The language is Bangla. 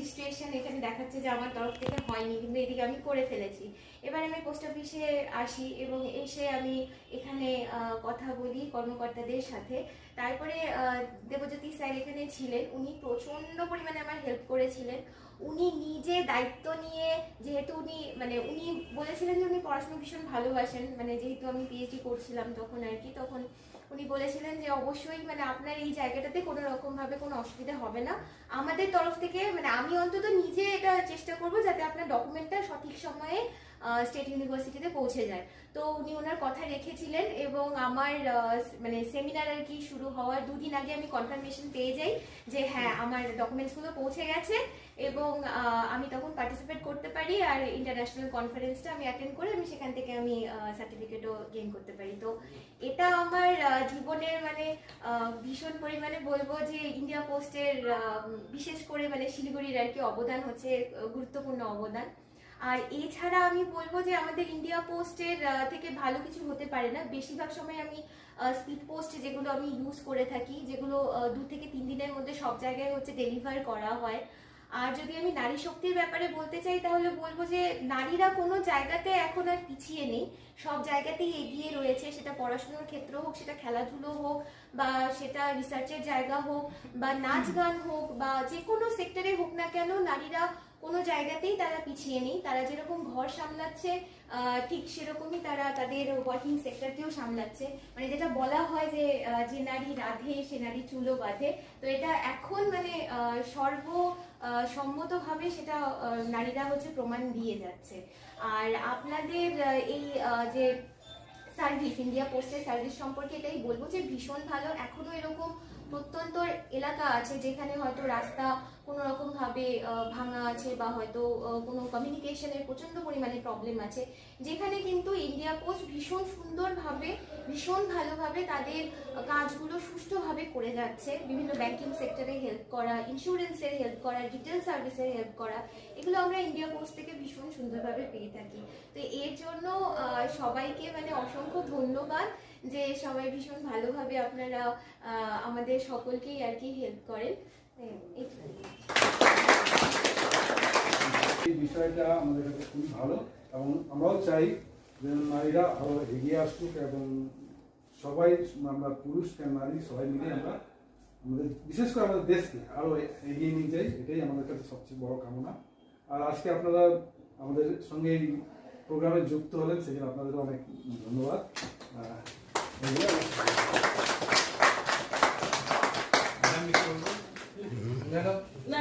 রেজিস্ট্রেশন এখানে দেখাচ্ছে যে আমার তরফ থেকে হয়নি, কিন্তু এদিকে আমি করে ফেলেছি। এবার আমি পোস্ট অফিসে আসি এবং এসে আমি এখানে কথা বলি কর্মকর্তাদের সাথে। তারপরে দেবজ্যোতি স্যার এখানে ছিলেন, উনি প্রচণ্ড পরিমাণে আমার হেল্প করেছিলেন। উনি নিজে দায়িত্ব নিয়ে, যেহেতু উনি বলেছিলেন যে উনি পড়াশোনা ভীষণ ভালোবাসেন, যেহেতু আমি পিএইচডি করছিলাম তখন আর কি, তখন উনি বলেছিলেন যে অবশ্যই আপনার এই জায়গাটাতে কোনো রকমভাবে কোনো অসুবিধা হবে না। আমাদের তরফ থেকে আমি অন্তত নিজে এটা চেষ্টা করব যাতে আপনার ডকুমেন্টটা সঠিক সময়ে স্টেট ইউনিভার্সিটিতে পৌঁছে যায়। তো উনি ওনার কথা রেখেছিলেন এবং আমার সেমিনার আর কি শুরু হওয়ার 2 দিন আগে আমি কনফার্মেশন পেয়ে যাই যে হ্যাঁ আমার ডকুমেন্টসগুলো পৌঁছে গেছে এবং আমি তখন পার্টিসিপেট করতে পারি, আর ইন্টারন্যাশনাল কনফারেন্সটা আমি অ্যাটেন্ড করে আমি সেখান থেকে আমি সার্টিফিকেটও গেইন করতে পারি। তো এটা আমার জীবনের ভীষণ পরিমাণে বলবো যে ইন্ডিয়া পোস্টের বিশেষ করে শিলিগুড়ির আর কি অবদান হচ্ছে গুরুত্বপূর্ণ অবদান। আর এছাড়া আমি বলবো যে আমাদের ইন্ডিয়া পোস্টের থেকে ভালো কিছু হতে পারে না। বেশিরভাগ সময় আমি স্পিড পোস্ট যেগুলো আমি ইউজ করে থাকি, যেগুলো 2 থেকে 3 দিনের মধ্যে সব জায়গায় হচ্ছে ডেলিভার করা হয়। আর যদি আমি নারী শক্তির ব্যাপারে বলতে চাই তাহলে বলবো যে নারীরা কোনো জায়গাতে এখন আর পিছিয়ে নেই, সব জায়গাতেই এগিয়ে রয়েছে, সেটা পড়াশোনার ক্ষেত্র হোক, সেটা খেলাধুলো হোক, বা সেটা রিসার্চের জায়গা হোক, বা নাচ গান হোক, বা যে কোনো সেক্টরে হোক না কেন নারীরা কোনো জায়গাতেই তারা পিছিয়ে নেই। তারা যেরকম ঘর সামলাচ্ছে ঠিক সেরকমই তারা তাদের ওয়ার্কিং সেক্টরকেও সামলাচ্ছে। যেটা বলা হয় যে যে নারী রাধে সে নারী চুলো বাঁধে, তো এটা এখন সর্বসম্মতভাবে সেটা নারীরা হচ্ছে প্রমাণ দিয়ে যাচ্ছে। আর আপনাদের এই যে সার্ভিস, ইন্ডিয়া পোস্টের সার্ভিস সম্পর্কে এটাই বলবো যে ভীষণ ভালো। এখনো এরকম প্রত্যন্ত এলাকা আছে যেখানে হয়তো রাস্তা কোনো রকম ভাবে ভাঙা আছে, বা হয়তো কোনো কমিউনিকেশনের প্রচন্ড পরিমাণে প্রবলেম আছে, যেখানে কিন্তু ইন্ডিয়া পোস্ট ভীষণ সুন্দরভাবে, ভীষণ ভালোভাবে তাদের কাজগুলো সুষ্ঠুভাবে করে যাচ্ছে। বিভিন্ন ব্যাংকিং সেক্টরে হেল্প করা, ইন্স্যুরেন্সের হেল্প করা, রিটেল সার্ভিসের হেল্প করা, এগুলো আমরা ইন্ডিয়া পোস্ট থেকে ভীষণ সুন্দরভাবে পেয়ে থাকি। তো এর জন্য সবাইকে অসংখ্য ধন্যবাদ যে সবাই ভীষণ ভালোভাবে আপনারা আমাদের সকলকেই আর কি হেল্প করেন। এই বিষয়টা আমাদের কাছে খুবই ভালো এবং আমরাও চাই যে নারীরা আরো এগিয়ে আসুক এবং সবাই, আমরা পুরুষ নারী সবাই মিলে আমরা আমাদের বিশেষ করে আমাদের দেশকে আরো এগিয়ে নিয়ে যাই, এটাই আমাদের কাছে সবচেয়ে বড় কামনা। আর আজকে আপনারা আমাদের সঙ্গে এই প্রোগ্রামে যুক্ত হলেন, সেজন্য আপনাদের অনেক ধন্যবাদ। না